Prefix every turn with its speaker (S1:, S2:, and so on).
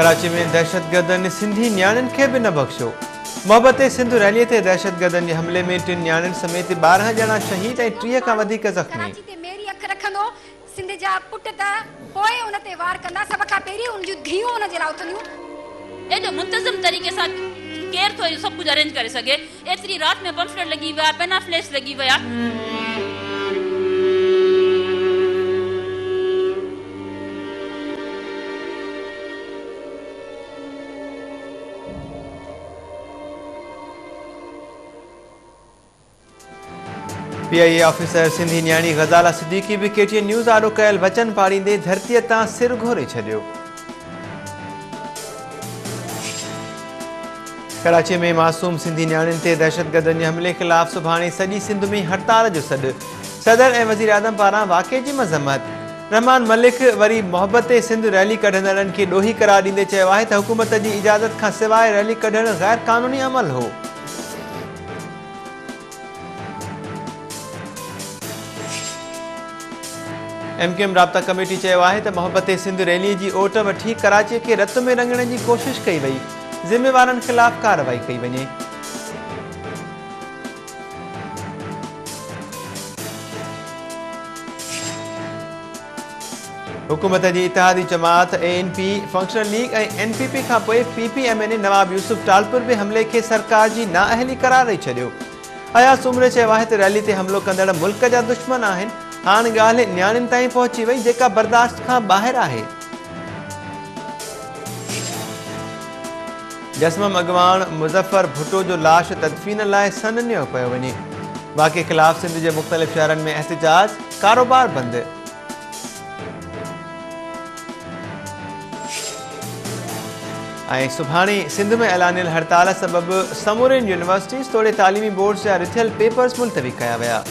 S1: कराची में दहशतगर्दनि सिंधी न्याणियुनि खे बि न बख़्शियो। मोहब्बत सिंध रैलीअ ते दहशतगर्दनि जे हमले में 3 न्याणियुनि समेत 12 ॼणा शहीद ऐं 30 खां वधीक ज़ख़्मी।
S2: सिंध जा पुट त पोइ उन ते वार कंदा, सभ खां पहिरीं उन जूं धीअरूं उन जे लाइ उथंदियूं।
S3: एॾो मुंतज़म तरीक़े सां केर थो सभु कुझु अरेंज करे सघे। एतिरी राति में पंफलेट लॻी विया, पेनाफ्लेट्स लॻी विया।
S1: PIA ऑफिसर सिंधी न्याणी ग़ज़ाला सिद्दीकी भी KTN न्यूज़ आॾो कयल वचन पाड़ींदे धरतीअ तां सिर घोरे छॾियो। कराची में मासूम सिंधी न्याणियुनि ते दहशतगर्दनि जे हमले ख़िलाफ़ सुभाणे सॼी सिंध में हड़ताल जो सॾु। सदर ऐं वज़ीर आज़म पारां वाक़े जी मज़म्मत। रहमान मलिक वरी मोहब्बत सिंध रैली कढंदड़नि खे ॾोही करार ॾींदे चयो आहे त हुकूमत जी इजाज़त खां सवाइ रैली कढणु ग़ैर क़ानूनी अमल हो। MQM राब्ता कमेटी चयो आहे त मोहब्बत सिंध रैली जी ओट वठी कराची खे रत में रंगण जी कोशिश कई वई। ज़िम्मेवारनि ख़िलाफ़ कार्रवाई कई वञे। हुकूमत जी इतिहादी जमात ANP फंक्शनल लीग ऐं NPP खां पोइ PPMA ने नवाब यूसुफ टालपुर बि हमले खे सरकार जी नाअहली करार ॾेई छॾियो। अयास उमर चयो आहे त रैली ते हमिलो कंदड़ मुल्क जा दुश्मन आहिनि। हाणे ॻाल्हि न्याणियुनि ताईं पहुची वई जेका बर्दाश्त खां ॿाहिरि आहे। जस्मम अॻवान मुज़फ़र भुट्टो जो लाश तदफ़ीन लाइ सननियो पियो वञे। वाक़े ख़िलाफ़ सिंध जे मुख़्तलिफ़ शहरनि में एहतिजाज, कारोबार बंदि। ऐं सुभाणे सिंध में ऐलानियल हड़ताल सबबि समूरियुनि यूनिवर्सिटीज़ तोड़े तालीमी बोर्ड्स जा रिथियल पेपर्स मुलतवी कया विया।